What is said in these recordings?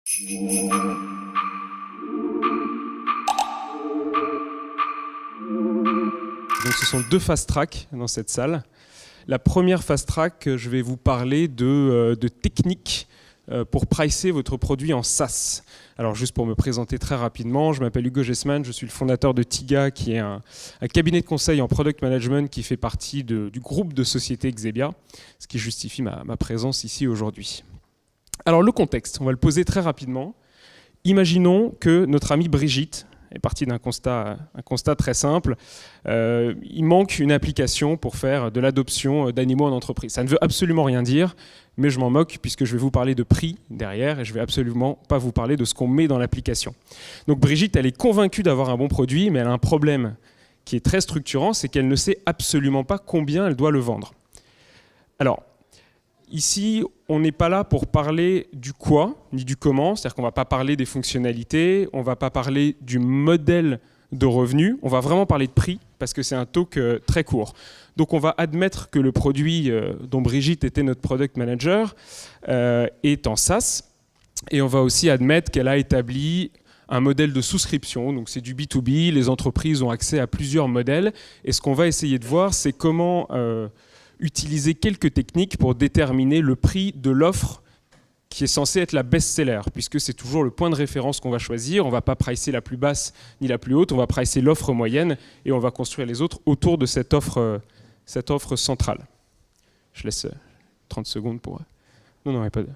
Donc ce sont deux fast track dans cette salle. La première fast track, je vais vous parler de techniques pour pricer votre produit en SaaS. Alors juste pour me présenter très rapidement, je m'appelle Hugo Gessman, je suis le fondateur de Tiga, qui est un cabinet de conseil en product management qui fait partie du groupe de sociétés Xebia, ce qui justifie ma présence ici aujourd'hui. Alors le contexte, on va le poser très rapidement. Imaginons que notre amie Brigitte est partie d'un constat très simple. Il manque une application pour faire de l'adoption d'animaux en entreprise. Ça ne veut absolument rien dire, mais je m'en moque puisque je vais vous parler de prix derrière et je ne vais absolument pas vous parler de ce qu'on met dans l'application. Donc Brigitte, elle est convaincue d'avoir un bon produit, mais elle a un problème qui est très structurant, c'est qu'elle ne sait absolument pas combien elle doit le vendre. Alors, ici, on n'est pas là pour parler du quoi, ni du comment, c'est-à-dire qu'on ne va pas parler des fonctionnalités, on ne va pas parler du modèle de revenu, on va vraiment parler de prix, parce que c'est un talk très court. Donc on va admettre que le produit dont Brigitte était notre product manager est en SaaS, et on va aussi admettre qu'elle a établi un modèle de souscription, donc c'est du B2B, les entreprises ont accès à plusieurs modèles, et ce qu'on va essayer de voir, c'est comment utiliser quelques techniques pour déterminer le prix de l'offre qui est censée être la best-seller, puisque c'est toujours le point de référence qu'on va choisir. On ne va pas pricer la plus basse ni la plus haute, on va pricer l'offre moyenne et on va construire les autres autour de cette offre centrale. Je laisse 30 secondes pour... Non, il n'y a pas de...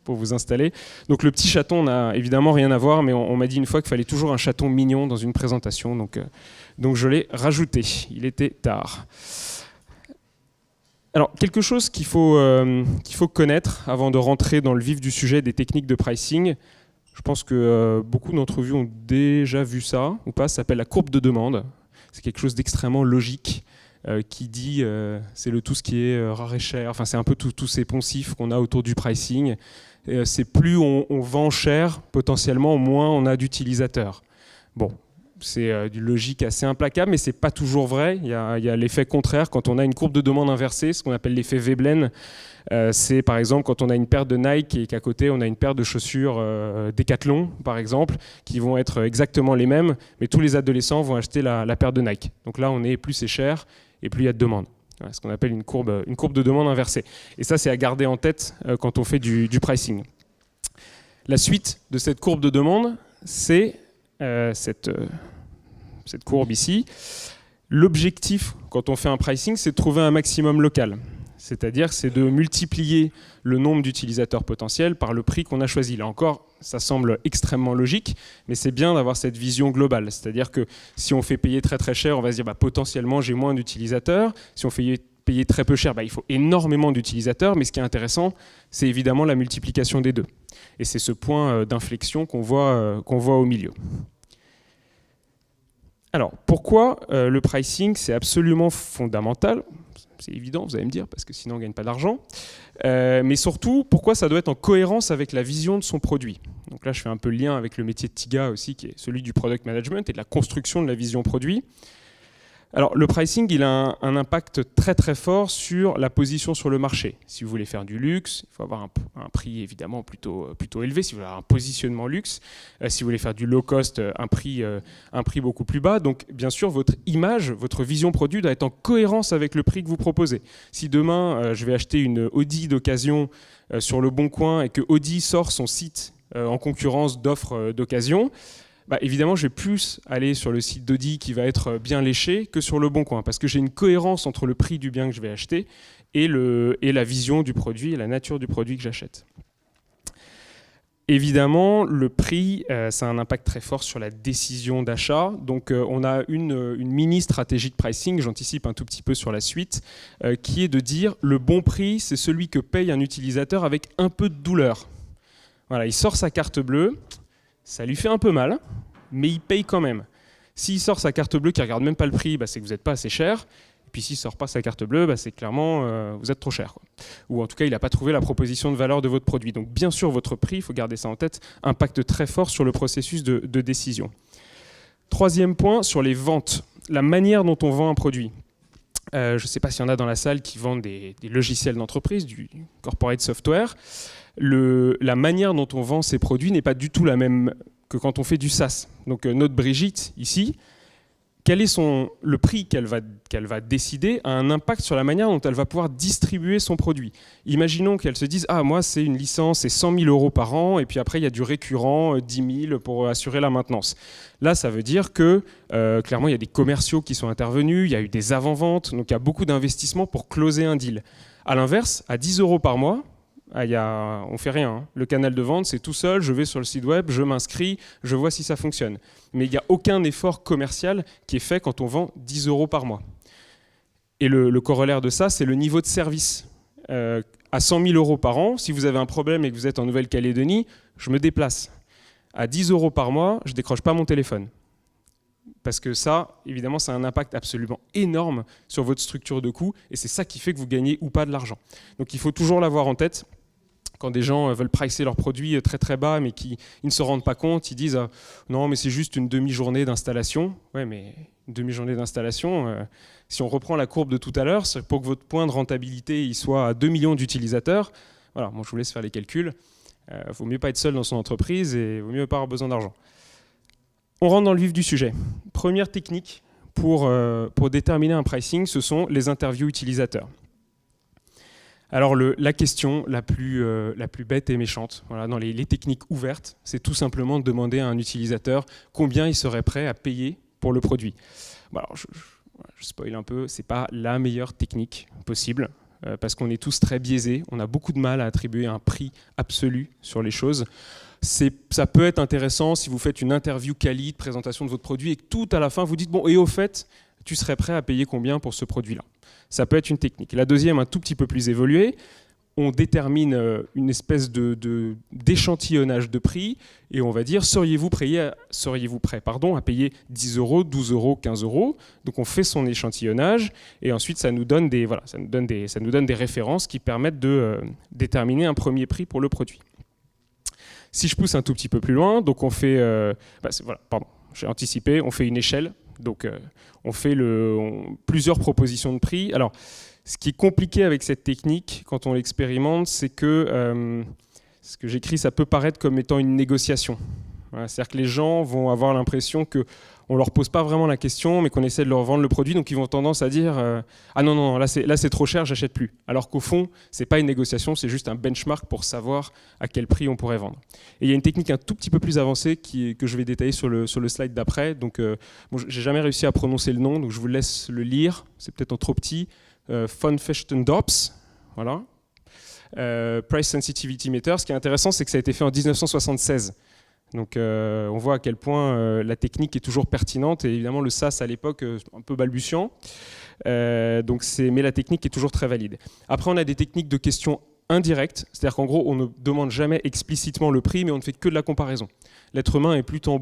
pour vous installer. Donc le petit chaton n'a évidemment rien à voir, mais on m'a dit une fois qu'il fallait toujours un chaton mignon dans une présentation, donc je l'ai rajouté. Il était tard. Alors, quelque chose qu'il faut connaître avant de rentrer dans le vif du sujet des techniques de pricing, je pense que beaucoup d'entre vous ont déjà vu ça, ou pas, ça s'appelle la courbe de demande. C'est quelque chose d'extrêmement logique qui dit, c'est le tout ce qui est rare et cher, enfin c'est un peu tous ces poncifs qu'on a autour du pricing. C'est plus on vend cher, potentiellement, moins on a d'utilisateurs. Bon. C'est du logique assez implacable, mais ce n'est pas toujours vrai. Il y a l'effet contraire quand on a une courbe de demande inversée, ce qu'on appelle l'effet Veblen. C'est par exemple quand on a une paire de Nike et qu'à côté on a une paire de chaussures Decathlon, par exemple, qui vont être exactement les mêmes, mais tous les adolescents vont acheter la paire de Nike. Donc là, plus c'est cher et plus il y a de demande. Voilà, ce qu'on appelle une courbe de demande inversée. Et ça, c'est à garder en tête quand on fait du pricing. La suite de cette courbe de demande, c'est cette courbe ici. L'objectif, quand on fait un pricing, c'est de trouver un maximum local. C'est-à-dire, c'est de multiplier le nombre d'utilisateurs potentiels par le prix qu'on a choisi. Là encore, ça semble extrêmement logique, mais c'est bien d'avoir cette vision globale. C'est-à-dire que si on fait payer très très cher, on va se dire potentiellement j'ai moins d'utilisateurs. Si on fait payer très peu cher, il faut énormément d'utilisateurs, mais ce qui est intéressant, c'est évidemment la multiplication des deux. Et c'est ce point d'inflexion qu'on voit au milieu. Alors, pourquoi le pricing, c'est absolument fondamental? C'est évident, vous allez me dire, parce que sinon on ne gagne pas d'argent. Mais surtout, pourquoi ça doit être en cohérence avec la vision de son produit? Donc là, je fais un peu le lien avec le métier de Tiga aussi, qui est celui du product management et de la construction de la vision produit. Alors, le pricing, il a un impact très très fort sur la position sur le marché. Si vous voulez faire du luxe, il faut avoir un prix évidemment plutôt élevé. Si vous voulez avoir un positionnement luxe, si vous voulez faire du low cost, un prix beaucoup plus bas. Donc, bien sûr, votre image, votre vision produit doit être en cohérence avec le prix que vous proposez. Si demain, je vais acheter une Audi d'occasion sur le Bon Coin et que Audi sort son site en concurrence d'offres d'occasion, évidemment, je vais plus aller sur le site d'Audi qui va être bien léché que sur le Bon Coin, parce que j'ai une cohérence entre le prix du bien que je vais acheter et la vision du produit et la nature du produit que j'achète. Évidemment, le prix, ça a un impact très fort sur la décision d'achat. Donc, on a une mini stratégie de pricing, j'anticipe un tout petit peu sur la suite, qui est de dire le bon prix, c'est celui que paye un utilisateur avec un peu de douleur. Voilà, il sort sa carte bleue. Ça lui fait un peu mal, mais il paye quand même. S'il sort sa carte bleue qui ne regarde même pas le prix, c'est que vous n'êtes pas assez cher. Et puis s'il ne sort pas sa carte bleue, c'est clairement vous êtes trop cher, quoi. Ou en tout cas, il n'a pas trouvé la proposition de valeur de votre produit. Donc bien sûr, votre prix, il faut garder ça en tête, impacte très fort sur le processus de décision. Troisième point, sur les ventes. La manière dont on vend un produit. Je ne sais pas s'il y en a dans la salle qui vendent des logiciels d'entreprise, du corporate software. la manière dont on vend ces produits n'est pas du tout la même que quand on fait du SaaS. Donc notre Brigitte, ici, quel est le prix qu'elle va décider a un impact sur la manière dont elle va pouvoir distribuer son produit. Imaginons qu'elle se dise « Ah, moi, c'est une licence, c'est 100 000 € par an, et puis après, il y a du récurrent, 10 000 pour assurer la maintenance. » Là, ça veut dire que, clairement, il y a des commerciaux qui sont intervenus, il y a eu des avant-ventes, donc il y a beaucoup d'investissements pour closer un deal. À l'inverse, à 10 € par mois, on ne fait rien. Hein. Le canal de vente, c'est tout seul, je vais sur le site web, je m'inscris, je vois si ça fonctionne. Mais il n'y a aucun effort commercial qui est fait quand on vend 10 € par mois. Et le corollaire de ça, c'est le niveau de service. À 100 000 € par an, si vous avez un problème et que vous êtes en Nouvelle-Calédonie, je me déplace. À 10 € par mois, je ne décroche pas mon téléphone. Parce que ça, évidemment, ça a un impact absolument énorme sur votre structure de coûts, et c'est ça qui fait que vous gagnez ou pas de l'argent. Donc il faut toujours l'avoir en tête. Quand des gens veulent pricer leurs produits très très bas, mais qu'ils ne se rendent pas compte, ils disent non, mais c'est juste une demi-journée d'installation. Ouais, mais une demi-journée d'installation, si on reprend la courbe de tout à l'heure, c'est pour que votre point de rentabilité il soit à 2 millions d'utilisateurs. Voilà, bon, je vous laisse faire les calculs. Vaut mieux pas être seul dans son entreprise et vaut mieux pas avoir besoin d'argent. On rentre dans le vif du sujet. Première technique pour déterminer un pricing, ce sont les interviews utilisateurs. Alors la question la plus bête et méchante, voilà, dans les techniques ouvertes, c'est tout simplement de demander à un utilisateur combien il serait prêt à payer pour le produit. Bon, alors, je spoil un peu, c'est pas la meilleure technique possible, parce qu'on est tous très biaisés, on a beaucoup de mal à attribuer un prix absolu sur les choses. Ça peut être intéressant si vous faites une interview quali de présentation de votre produit et que tout à la fin vous dites bon, et au fait, tu serais prêt à payer combien pour ce produit-là? Ça peut être une technique. La deuxième, un tout petit peu plus évoluée, on détermine une espèce d'échantillonnage de prix et on va dire seriez-vous prêt à payer 10 €, 12 €, 15 €. Donc on fait son échantillonnage et ensuite ça nous donne des références qui permettent de déterminer un premier prix pour le produit. Si je pousse un tout petit peu plus loin, donc on fait, j'ai anticipé, on fait une échelle. Donc on fait plusieurs propositions de prix. Alors, ce qui est compliqué avec cette technique, quand on l'expérimente, c'est que ce que j'écris, ça peut paraître comme étant une négociation. Voilà, c'est-à-dire que les gens vont avoir l'impression qu'on ne leur pose pas vraiment la question, mais qu'on essaie de leur vendre le produit, donc ils vont tendance à dire ah non, là c'est trop cher, j'achète plus. Alors qu'au fond, ce n'est pas une négociation, c'est juste un benchmark pour savoir à quel prix on pourrait vendre. Et il y a une technique un tout petit peu plus avancée que je vais détailler sur le slide d'après. Donc, j'ai jamais réussi à prononcer le nom, donc je vous laisse le lire, c'est peut-être en trop petit. Von Festendorps, voilà. Price Sensitivity Meter. Ce qui est intéressant, c'est que ça a été fait en 1976. Donc on voit à quel point la technique est toujours pertinente et évidemment le SaaS à l'époque un peu balbutiant, mais la technique est toujours très valide. Après on a des techniques de questions indirectes, c'est-à-dire qu'en gros on ne demande jamais explicitement le prix mais on ne fait que de la comparaison. L'être humain est plutôt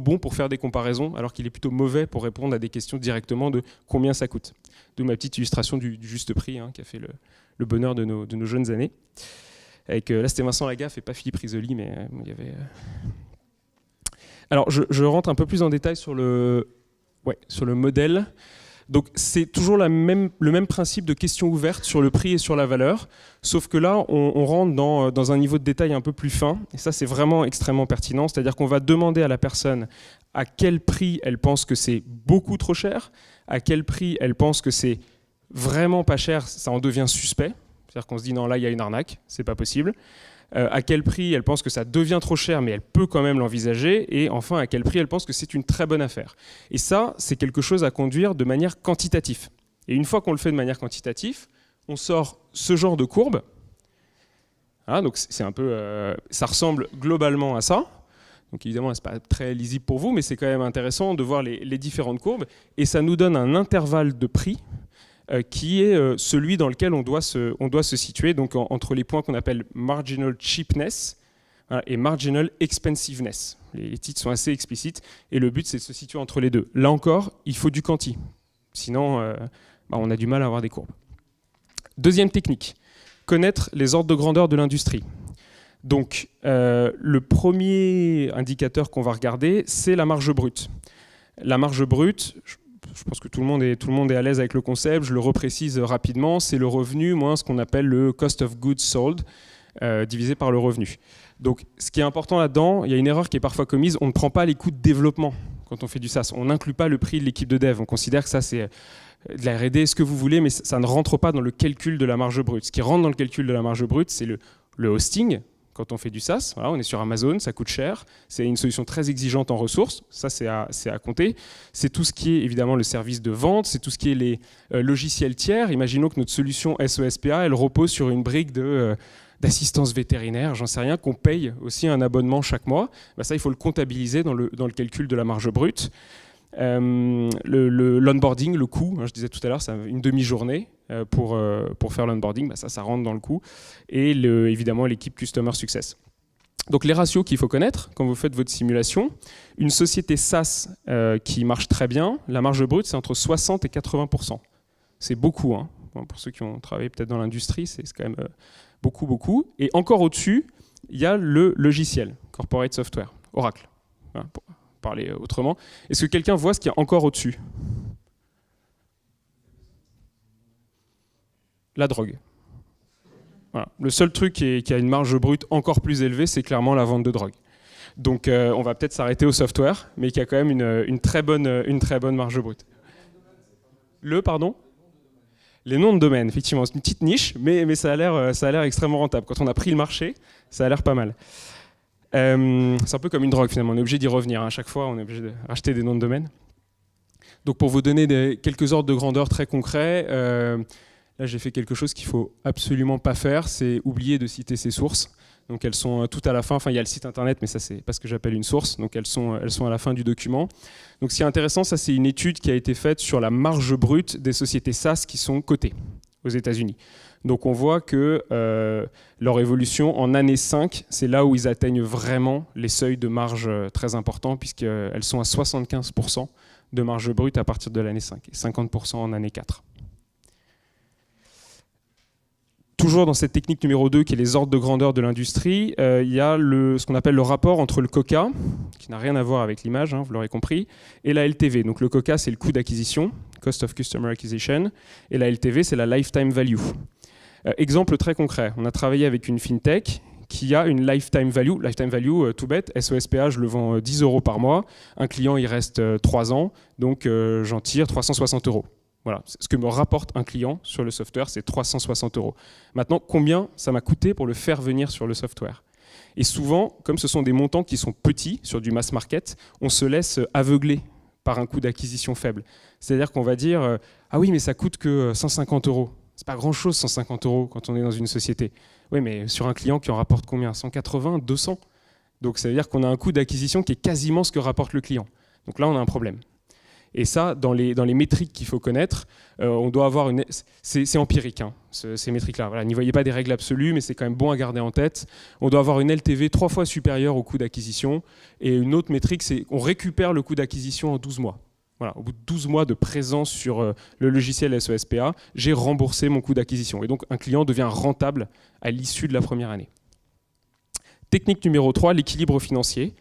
bon pour faire des comparaisons alors qu'il est plutôt mauvais pour répondre à des questions directement de combien ça coûte. D'où ma petite illustration du juste prix qui a fait le bonheur de nos jeunes années. Là c'était Vincent Lagaffe et pas Philippe Risoli, mais il y avait... Alors, je rentre un peu plus en détail sur le modèle. Donc, c'est toujours le même principe de question ouverte sur le prix et sur la valeur, sauf que là, on rentre dans un niveau de détail un peu plus fin, et ça, c'est vraiment extrêmement pertinent, c'est-à-dire qu'on va demander à la personne à quel prix elle pense que c'est beaucoup trop cher, à quel prix elle pense que c'est vraiment pas cher, ça en devient suspect, c'est-à-dire qu'on se dit non, là, il y a une arnaque, c'est pas possible. À quel prix elle pense que ça devient trop cher, mais elle peut quand même l'envisager, et enfin à quel prix elle pense que c'est une très bonne affaire. Et ça, c'est quelque chose à conduire de manière quantitative. Et une fois qu'on le fait de manière quantitative, on sort ce genre de courbe. Voilà, donc c'est un peu, ça ressemble globalement à ça. Donc évidemment, c'est pas très lisible pour vous, mais c'est quand même intéressant de voir les différentes courbes, et ça nous donne un intervalle de prix qui est celui dans lequel on doit se situer, donc entre les points qu'on appelle marginal cheapness et marginal expensiveness. Les titres sont assez explicites et le but c'est de se situer entre les deux. Là encore, il faut du quanti, sinon on a du mal à avoir des courbes. Deuxième technique, connaître les ordres de grandeur de l'industrie. Donc le premier indicateur qu'on va regarder, c'est la marge brute. La marge brute, je pense que tout le monde est à l'aise avec le concept, je le reprécise rapidement, c'est le revenu moins ce qu'on appelle le cost of goods sold. divisé par le revenu. Donc ce qui est important là-dedans, il y a une erreur qui est parfois commise, on ne prend pas les coûts de développement quand on fait du SaaS. On n'inclut pas le prix de l'équipe de dev. On considère que ça c'est de la R&D, ce que vous voulez, mais ça ne rentre pas dans le calcul de la marge brute. Ce qui rentre dans le calcul de la marge brute, c'est le hosting. Quand on fait du SaaS, voilà, on est sur Amazon, ça coûte cher, c'est une solution très exigeante en ressources, ça c'est à compter. C'est tout ce qui est évidemment le service de vente, c'est tout ce qui est les logiciels tiers. Imaginons que notre solution SOSPA, elle repose sur une brique d'assistance vétérinaire, j'en sais rien, qu'on paye aussi un abonnement chaque mois. Ben ça, il faut le comptabiliser dans le calcul de la marge brute. L'onboarding, le coût, je disais tout à l'heure, c'est une demi-journée pour faire l'onboarding, bah ça rentre dans le coût. Et évidemment l'équipe Customer Success. Donc les ratios qu'il faut connaître quand vous faites votre simulation, une société SaaS qui marche très bien, la marge brute c'est entre 60 et 80%. C'est beaucoup, hein. Bon, pour ceux qui ont travaillé peut-être dans l'industrie, c'est quand même beaucoup. Et encore au-dessus, il y a le logiciel, Corporate Software, Oracle. Voilà, pour parler autrement. Est-ce que quelqu'un voit ce qu'il y a encore au-dessus? La drogue. Voilà. Le seul truc qui a une marge brute encore plus élevée, c'est clairement la vente de drogue. Donc on va peut-être s'arrêter au software, mais qui a quand même une très bonne marge brute. Pardon? Les noms de domaine, effectivement, c'est une petite niche, mais ça a l'air extrêmement rentable. Quand on a pris le marché, ça a l'air pas mal. C'est un peu comme une drogue finalement, on est obligé d'y revenir. À chaque fois, on est obligé de racheter des noms de domaine. Donc pour vous donner quelques ordres de grandeur très concrets, là j'ai fait quelque chose qu'il ne faut absolument pas faire, c'est oublier de citer ses sources. Donc elles sont tout à la fin, enfin il y a le site internet, mais ça c'est pas ce que j'appelle une source, donc elles sont à la fin du document. Donc ce qui est intéressant, ça c'est une étude qui a été faite sur la marge brute des sociétés SaaS qui sont cotées aux États-Unis. Donc on voit que leur évolution en année 5, c'est là où ils atteignent vraiment les seuils de marge très importants, puisqu'elles sont à 75% de marge brute à partir de l'année 5 et 50% en année 4. Toujours dans cette technique numéro 2, qui est les ordres de grandeur de l'industrie, il y a ce qu'on appelle le rapport entre le COCA, qui n'a rien à voir avec l'image, hein, vous l'aurez compris, et la LTV. Donc le COCA, c'est le coût d'acquisition, Cost of Customer Acquisition, et la LTV, c'est la Lifetime Value. Exemple très concret, on a travaillé avec une fintech qui a une lifetime value tout bête, SOSPA, je le vends 10 € par mois, un client il reste 3 ans, donc j'en tire 360 €. Voilà, ce que me rapporte un client sur le software, c'est 360 €. Maintenant, combien ça m'a coûté pour le faire venir sur le software? Et souvent, comme ce sont des montants qui sont petits sur du mass market, on se laisse aveugler par un coût d'acquisition faible. C'est-à-dire qu'on va dire ah oui, mais ça coûte que 150 €. C'est pas grand-chose 150 € quand on est dans une société. Oui, mais sur un client qui en rapporte combien? 180, 200. Donc ça veut dire qu'on a un coût d'acquisition qui est quasiment ce que rapporte le client. Donc là, on a un problème. Et ça, dans les métriques qu'il faut connaître, on doit avoir c'est empirique, hein, ces métriques-là. Voilà, n'y voyez pas des règles absolues, mais c'est quand même bon à garder en tête. On doit avoir une LTV 3 fois supérieure au coût d'acquisition. Et une autre métrique, c'est qu'on récupère le coût d'acquisition en 12 mois. Voilà, au bout de 12 mois de présence sur le logiciel SOSPA, j'ai remboursé mon coût d'acquisition. Et donc, un client devient rentable à l'issue de la première année. Technique numéro 3, l'équilibre financier.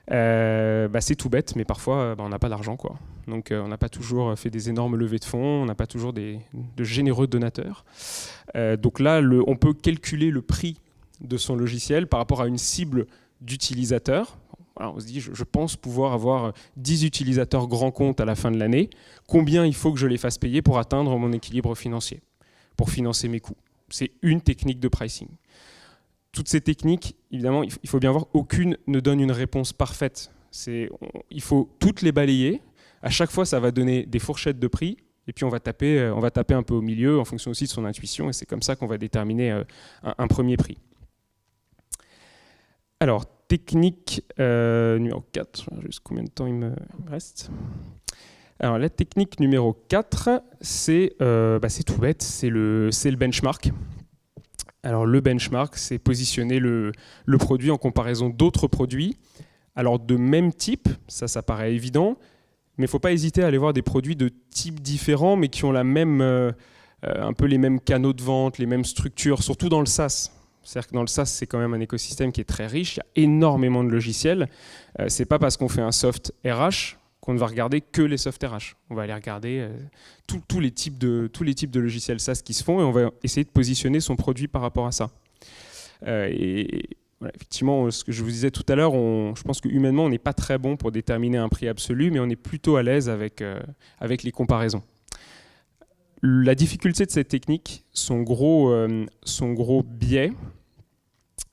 C'est tout bête, mais parfois, on n'a pas d'argent, quoi. Donc, on n'a pas toujours fait des énormes levées de fonds, on n'a pas toujours de généreux donateurs. Donc là, on peut calculer le prix de son logiciel par rapport à une cible d'utilisateurs. Alors on se dit, je pense pouvoir avoir 10 utilisateurs grands comptes à la fin de l'année. Combien il faut que je les fasse payer pour atteindre mon équilibre financier, pour financer mes coûts? C'est une technique de pricing. Toutes ces techniques, évidemment, il faut bien voir, aucune ne donne une réponse parfaite. Il faut toutes les balayer. À chaque fois, ça va donner des fourchettes de prix. Et puis on va taper un peu au milieu en fonction aussi de son intuition. Et c'est comme ça qu'on va déterminer un premier prix. Alors, technique numéro 4, juste combien de temps il me reste. Alors la technique numéro 4, c'est tout bête, c'est le benchmark. Alors le benchmark, c'est positionner le produit en comparaison d'autres produits. Alors de même type, ça paraît évident, mais il ne faut pas hésiter à aller voir des produits de types différents, mais qui ont un peu les mêmes canaux de vente, les mêmes structures, surtout dans le SaaS. C'est-à-dire que dans le SaaS, c'est quand même un écosystème qui est très riche, il y a énormément de logiciels. Ce n'est pas parce qu'on fait un soft RH qu'on ne va regarder que les soft RH. On va aller regarder tous les types de logiciels SaaS qui se font et on va essayer de positionner son produit par rapport à ça. Et voilà, effectivement, ce que je vous disais tout à l'heure, je pense que humainement, on n'est pas très bon pour déterminer un prix absolu, mais on est plutôt à l'aise avec les comparaisons. La difficulté de cette technique, son gros biais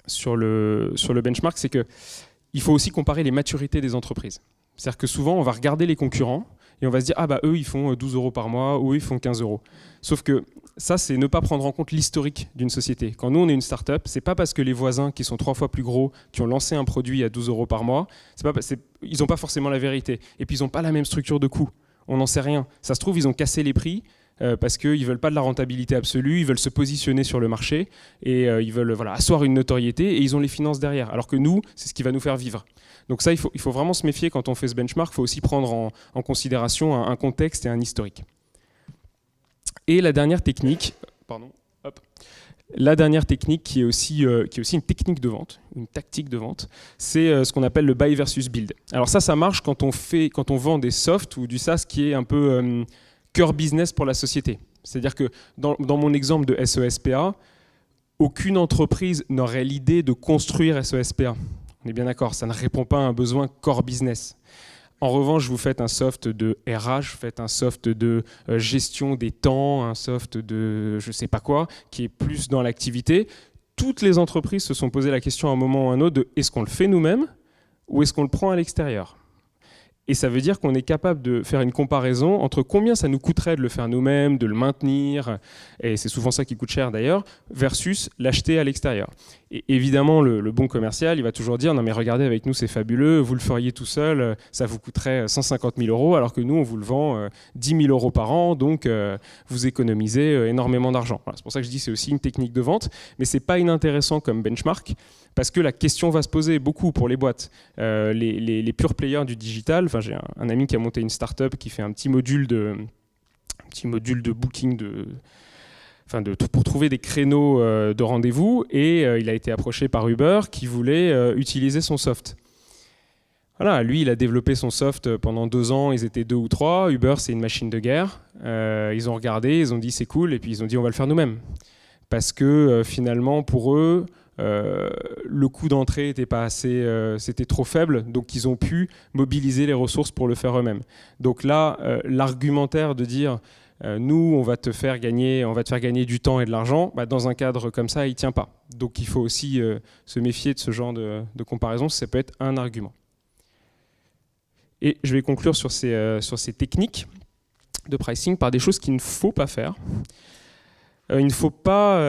sur le benchmark, c'est qu'il faut aussi comparer les maturités des entreprises. C'est-à-dire que souvent, on va regarder les concurrents et on va se dire « Ah bah eux, ils font 12 € par mois ou eux, ils font 15 €. » Sauf que ça, c'est ne pas prendre en compte l'historique d'une société. Quand nous, on est une start-up, c'est pas parce que les voisins qui sont 3 fois plus gros, qui ont lancé un produit à 12 € par mois, ils n'ont pas forcément la vérité. Et puis, ils n'ont pas la même structure de coût. On n'en sait rien. Ça se trouve, ils ont cassé les prix parce qu'ils ne veulent pas de la rentabilité absolue, ils veulent se positionner sur le marché et ils veulent asseoir une notoriété et ils ont les finances derrière. Alors que nous, c'est ce qui va nous faire vivre. Donc ça, il faut vraiment se méfier quand on fait ce benchmark. Il faut aussi prendre en considération un contexte et un historique. Et la dernière technique, qui est aussi une technique de vente, une tactique de vente, c'est ce qu'on appelle le buy versus build. Alors ça marche quand on vend des softs ou du SaaS qui est un peu cœur business pour la société. C'est-à-dire que dans mon exemple de SESPA, aucune entreprise n'aurait l'idée de construire SESPA. On est bien d'accord, ça ne répond pas à un besoin core business. En revanche, vous faites un soft de RH, vous faites un soft de gestion des temps, un soft de je ne sais pas quoi, qui est plus dans l'activité. Toutes les entreprises se sont posé la question à un moment ou à un autre de est-ce qu'on le fait nous-mêmes ou est-ce qu'on le prend à l'extérieur ? Et ça veut dire qu'on est capable de faire une comparaison entre combien ça nous coûterait de le faire nous-mêmes, de le maintenir, et c'est souvent ça qui coûte cher d'ailleurs, versus l'acheter à l'extérieur. Et évidemment, le bon commercial, il va toujours dire « Non mais regardez, avec nous c'est fabuleux, vous le feriez tout seul, ça vous coûterait 150 000 €, alors que nous on vous le vend 10 000 € par an, donc vous économisez énormément d'argent. » Voilà, c'est pour ça que je dis que c'est aussi une technique de vente, mais c'est pas inintéressant comme benchmark, parce que la question va se poser beaucoup pour les boîtes. Les pure players du digital, j'ai un ami qui a monté une start-up qui fait un petit module de booking pour trouver des créneaux de rendez-vous, et il a été approché par Uber qui voulait utiliser son soft. Voilà, lui, il a développé son soft pendant 2 ans, ils étaient 2 ou 3. Uber, c'est une machine de guerre. Ils ont regardé, ils ont dit c'est cool, et puis ils ont dit on va le faire nous-mêmes. Parce que finalement, pour eux, le coût d'entrée n'était pas assez, c'était trop faible, donc ils ont pu mobiliser les ressources pour le faire eux-mêmes. Donc là, l'argumentaire de dire nous, on va te faire gagner du temps et de l'argent, dans un cadre comme ça, il ne tient pas. Donc il faut aussi se méfier de ce genre de comparaison, ça peut être un argument. Et je vais conclure sur ces techniques de pricing par des choses qu'il ne faut pas faire. Il ne faut pas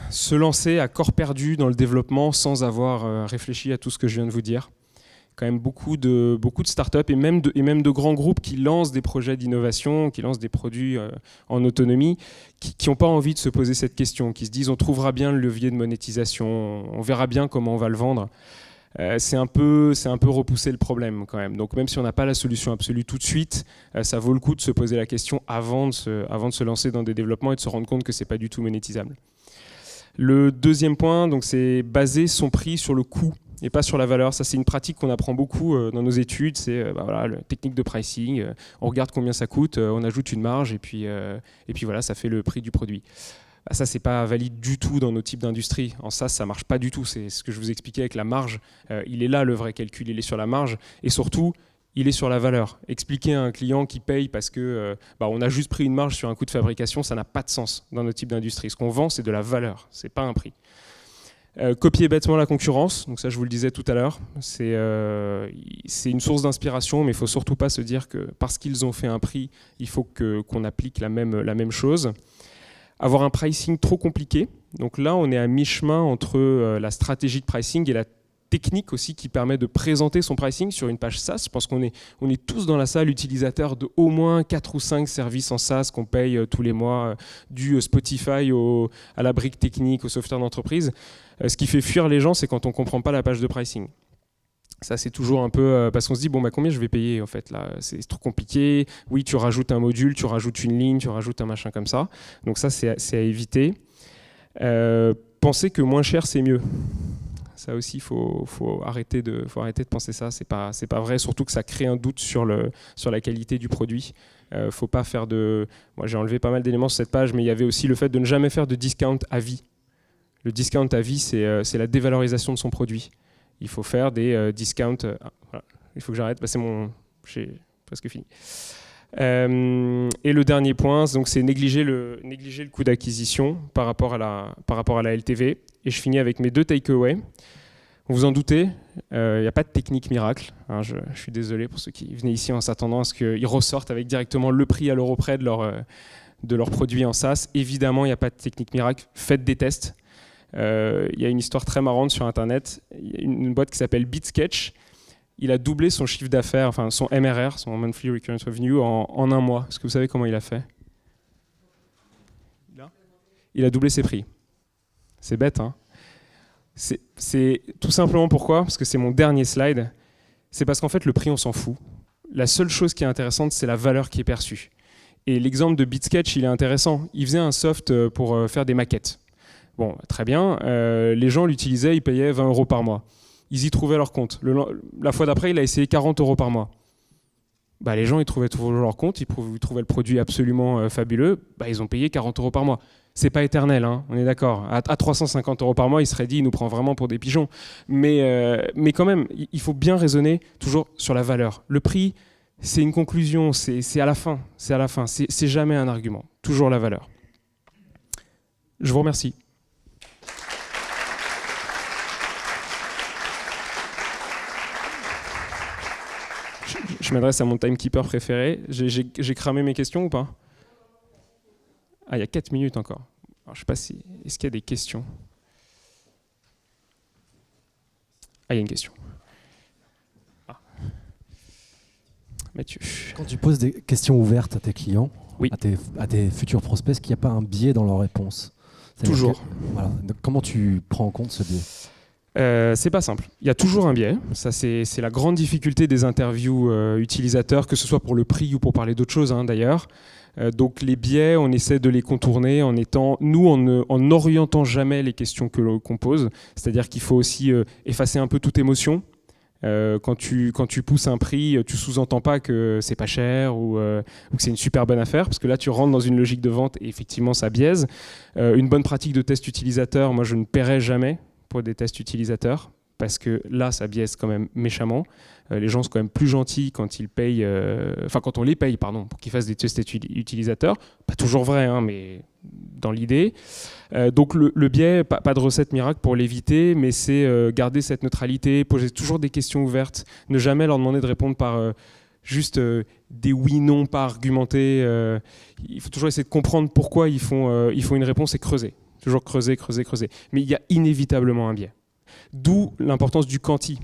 se lancer à corps perdu dans le développement sans avoir réfléchi à tout ce que je viens de vous dire. Quand même beaucoup de startups et même de grands groupes qui lancent des projets d'innovation, qui lancent des produits en autonomie, qui n'ont pas envie de se poser cette question, qui se disent on trouvera bien le levier de monétisation, on verra bien comment on va le vendre. C'est un peu repousser le problème quand même. Donc même si on n'a pas la solution absolue tout de suite, ça vaut le coup de se poser la question avant de se lancer dans des développements et de se rendre compte que ce n'est pas du tout monétisable. Le deuxième point, c'est baser son prix sur le coût et pas sur la valeur. Ça, c'est une pratique qu'on apprend beaucoup dans nos études. C'est la technique de pricing. On regarde combien ça coûte, on ajoute une marge et puis voilà, ça fait le prix du produit. Ça, c'est pas valide du tout dans nos types d'industrie. En SaaS, ça marche pas du tout. C'est ce que je vous expliquais avec la marge. Il est là le vrai calcul, il est sur la marge. Et surtout, il est sur la valeur. Expliquer à un client qui paye parce que on a juste pris une marge sur un coût de fabrication, ça n'a pas de sens dans nos types d'industrie. Ce qu'on vend, c'est de la valeur, c'est pas un prix. Copier bêtement la concurrence, donc ça je vous le disais tout à l'heure, c'est une source d'inspiration, mais il ne faut surtout pas se dire que parce qu'ils ont fait un prix, il faut qu'on applique la même chose. Avoir un pricing trop compliqué, donc là on est à mi-chemin entre la stratégie de pricing et la technique aussi qui permet de présenter son pricing sur une page SaaS. Je pense qu'on est tous dans la salle utilisateurs de au moins 4 ou 5 services en SaaS qu'on paye tous les mois, du Spotify à la brique technique, au software d'entreprise. Ce qui fait fuir les gens, c'est quand on ne comprend pas la page de pricing. Ça, c'est toujours un peu parce qu'on se dit combien je vais payer en fait là, c'est trop compliqué. Oui, tu rajoutes un module, tu rajoutes une ligne, tu rajoutes un machin comme ça. Donc ça, c'est à éviter. Penser que moins cher, c'est mieux. Ça aussi, faut arrêter de penser ça. C'est pas vrai. Surtout que ça crée un doute sur la qualité du produit. Faut pas faire de. Moi, j'ai enlevé pas mal d'éléments sur cette page, mais il y avait aussi le fait de ne jamais faire de discount à vie. Le discount à vie, c'est la dévalorisation de son produit. Il faut faire des discounts. Voilà. Il faut que j'arrête, j'ai presque fini. Et le dernier point, donc, c'est négliger le coût d'acquisition par rapport à la LTV. Et je finis avec mes 2 takeaways. Vous vous en doutez, il n'y a pas de technique miracle. Hein, je suis désolé pour ceux qui venaient ici en s'attendant à ce qu'ils ressortent avec directement le prix à l'euro près de leur produit en SaaS. Évidemment, il n'y a pas de technique miracle. Faites des tests. Il y a une histoire très marrante sur Internet. Il y a une boîte qui s'appelle BitSketch. Il a doublé son chiffre d'affaires, enfin son MRR, son Monthly Recurrent Revenue, en un mois. Est-ce que vous savez comment il a fait? Il a doublé ses prix. C'est bête, hein? C'est tout simplement pourquoi? Parce que c'est mon dernier slide. C'est parce qu'en fait, le prix, on s'en fout. La seule chose qui est intéressante, c'est la valeur qui est perçue. Et l'exemple de BitSketch, il est intéressant. Il faisait un soft pour faire des maquettes. Bon, très bien. Les gens l'utilisaient, ils payaient 20 € par mois. Ils y trouvaient leur compte. La fois d'après, il a essayé 40 € par mois. Bah, les gens, ils trouvaient toujours leur compte, ils trouvaient le produit absolument fabuleux. Bah, ils ont payé 40 € par mois. C'est pas éternel, hein, on est d'accord. À 350 € par mois, il serait dit, il nous prend vraiment pour des pigeons. Mais quand même, il faut bien raisonner toujours sur la valeur. Le prix, c'est une conclusion, c'est à la fin. C'est à la fin. C'est jamais un argument. Toujours la valeur. Je vous remercie. Je m'adresse à mon timekeeper préféré. J'ai cramé mes questions ou pas? Ah, il y a 4 minutes encore. Alors, je ne sais pas si... Est-ce qu'il y a des questions? Ah, il y a une question. Ah. Mathieu. Quand tu poses des questions ouvertes à tes clients, oui, à tes futurs prospects, est-ce qu'il n'y a pas un biais dans leur réponse? Toujours. Voilà. Donc, comment tu prends en compte ce biais? C'est pas simple. Il y a toujours un biais. Ça, c'est la grande difficulté des interviews utilisateurs, que ce soit pour le prix ou pour parler d'autres choses, hein, d'ailleurs. Donc les biais, on essaie de les contourner en n'orientant jamais les questions qu'on pose. C'est-à-dire qu'il faut aussi effacer un peu toute émotion. Quand tu pousses un prix, tu sous-entends pas que c'est pas cher ou que c'est une super bonne affaire, parce que là tu rentres dans une logique de vente et effectivement ça biaise. Une bonne pratique de test utilisateur, moi je ne paierai jamais pour des tests utilisateurs, parce que là, ça biaise quand même méchamment. Les gens sont quand même plus gentils quand ils payent, quand on les paye, pardon, pour qu'ils fassent des tests utilisateurs. Pas toujours vrai, hein, mais dans l'idée. Donc le biais, pas de recette miracle pour l'éviter, mais c'est garder cette neutralité, poser toujours des questions ouvertes, ne jamais leur demander de répondre par juste des oui/non pas argumentés. Il faut toujours essayer de comprendre pourquoi ils font une réponse et creuser. Toujours creuser. Mais il y a inévitablement un biais. D'où l'importance du quanti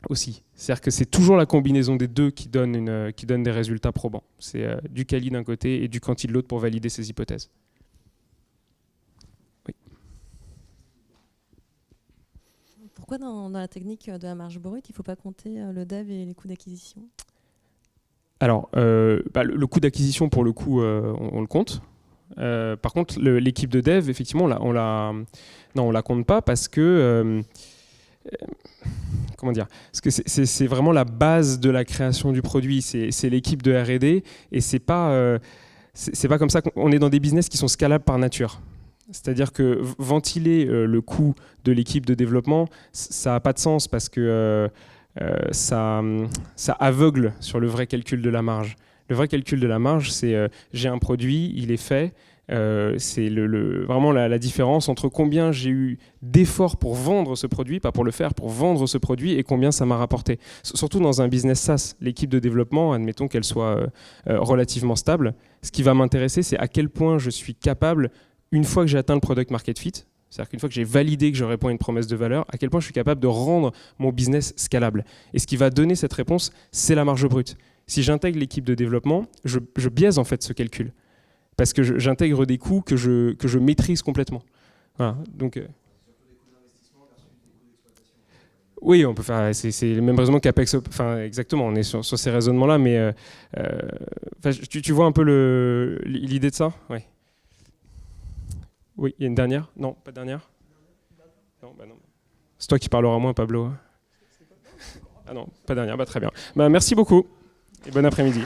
aussi. C'est-à-dire que c'est toujours la combinaison des deux qui donne des résultats probants. C'est du quali d'un côté et du quanti de l'autre pour valider ces hypothèses. Oui. Pourquoi dans la technique de la marge brute, il ne faut pas compter le dev et les coûts d'acquisition? Alors, le coût d'acquisition, pour le coup, on le compte. Par contre, l'équipe de dev, effectivement, on la compte pas parce que comment dire? Parce que c'est vraiment la base de la création du produit. C'est l'équipe de R&D et c'est pas comme ça qu'on est dans des business qui sont scalables par nature. C'est-à-dire que ventiler le coût de l'équipe de développement, ça n'a pas de sens parce que ça aveugle sur le vrai calcul de la marge. Le vrai calcul de la marge, c'est j'ai un produit, il est fait. C'est vraiment la différence entre combien j'ai eu d'efforts pour vendre ce produit, pas pour le faire, pour vendre ce produit, et combien ça m'a rapporté. Surtout dans un business SaaS, l'équipe de développement, admettons qu'elle soit relativement stable, ce qui va m'intéresser, c'est à quel point je suis capable, une fois que j'ai atteint le product market fit, c'est-à-dire qu'une fois que j'ai validé que je réponds à une promesse de valeur, à quel point je suis capable de rendre mon business scalable. Et ce qui va donner cette réponse, c'est la marge brute. Si j'intègre l'équipe de développement, je biaise en fait ce calcul. Parce que j'intègre des coûts que je maîtrise complètement. Voilà. Donc, oui, on peut faire. C'est le même raisonnement qu'Apex. Enfin, exactement, on est sur ces raisonnements-là, mais tu vois un peu l'idée de ça? Oui. Oui, il y a une dernière? Non, pas de dernière? Non, bah non. C'est toi qui parleras moins, Pablo. Ah non, pas de dernière, bah très bien. Bah, merci beaucoup et bon après-midi.